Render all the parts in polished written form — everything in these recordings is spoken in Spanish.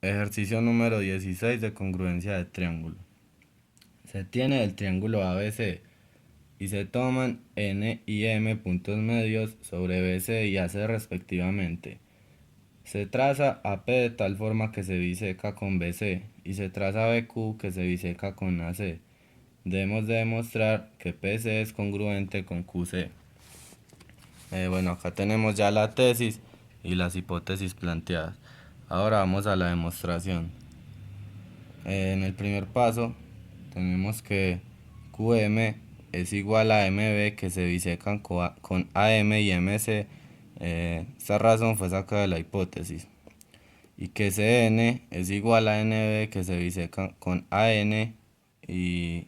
Ejercicio número 16 de congruencia de triángulo. Se tiene el triángulo ABC y se toman N y M puntos medios sobre BC y AC respectivamente. Se traza AP de tal forma que se biseca con BC y se traza BQ que se biseca con AC. Debemos de demostrar que PC es congruente con QC. Bueno, acá tenemos ya la tesis y las hipótesis planteadas. Ahora vamos a la demostración. En el primer paso tenemos que QM es igual a MB que se bisecan con AM y MC. Esta razón fue sacada de la hipótesis. Y que CN es igual a NB que se bisecan con AN y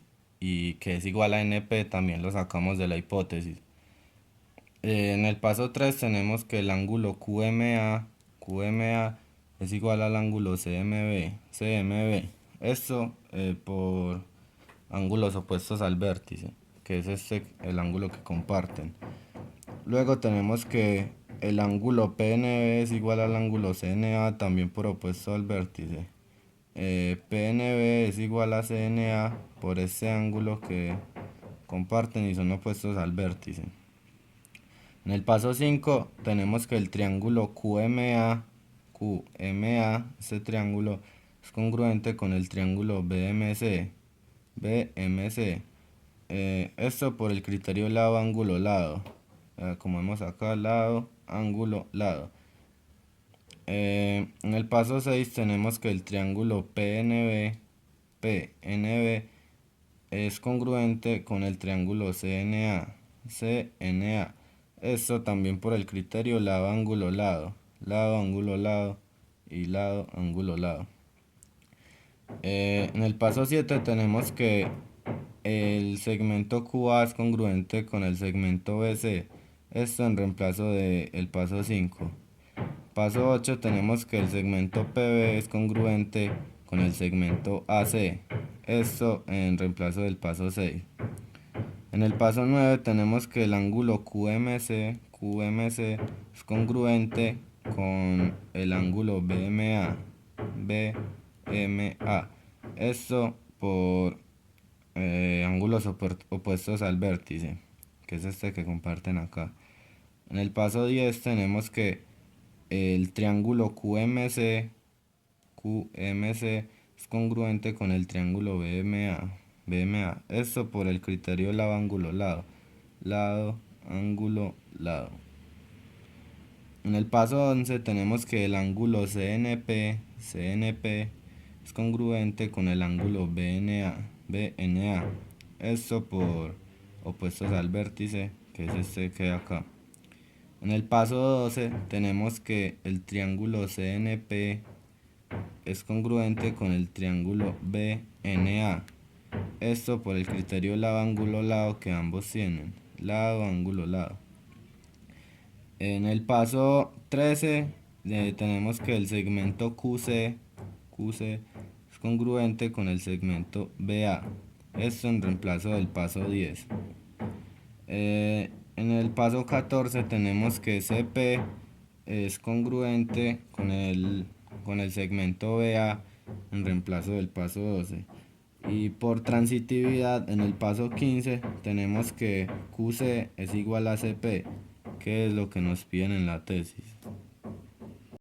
que es igual a NP también lo sacamos de la hipótesis. En el paso 3 tenemos que el ángulo QMA es igual al ángulo CMB. Esto por ángulos opuestos al vértice, que es el ángulo que comparten. Luego tenemos que el ángulo PNB es igual al ángulo CNA también por opuesto al vértice. PNB es igual a CNA por este ángulo que comparten y son opuestos al vértice. En el paso 5 tenemos que el triángulo este triángulo es congruente con el triángulo BMC. Esto por el criterio lado, ángulo, lado. Como vemos acá, lado, ángulo, lado. En el paso 6 tenemos que el triángulo PNB es congruente con el triángulo CNA. Esto también por el criterio lado, ángulo, lado. Lado, ángulo, lado y lado, ángulo, lado. En el paso 7 tenemos que el segmento QA es congruente con el segmento BC. Esto en reemplazo del paso 5. Paso 8 tenemos que el segmento PB es congruente con el segmento AC. Esto en reemplazo del paso 6. En el paso 9 tenemos que el ángulo QMC es congruente con el ángulo BMA. Esto por ángulos opuestos al vértice, que es este que comparten acá. En el paso 10 tenemos que el triángulo QMC es congruente con el triángulo BMA. Esto por el criterio lado, ángulo, lado. Lado, ángulo, lado. En el paso 11 tenemos que el ángulo CNP es congruente con el ángulo BNA. Esto por opuestos al vértice, que es este que hay acá. En el paso 12 tenemos que el triángulo CNP es congruente con el triángulo BNA. Esto por el criterio lado, ángulo, lado que ambos tienen. Lado, ángulo, lado. En el paso 13 tenemos que el segmento QC es congruente con el segmento BA. Esto en reemplazo del paso 10. En el paso 14 tenemos que CP es congruente con el segmento BA en reemplazo del paso 12. Y por transitividad en el paso 15 tenemos que QC es igual a CP, que es lo que nos piden en la tesis.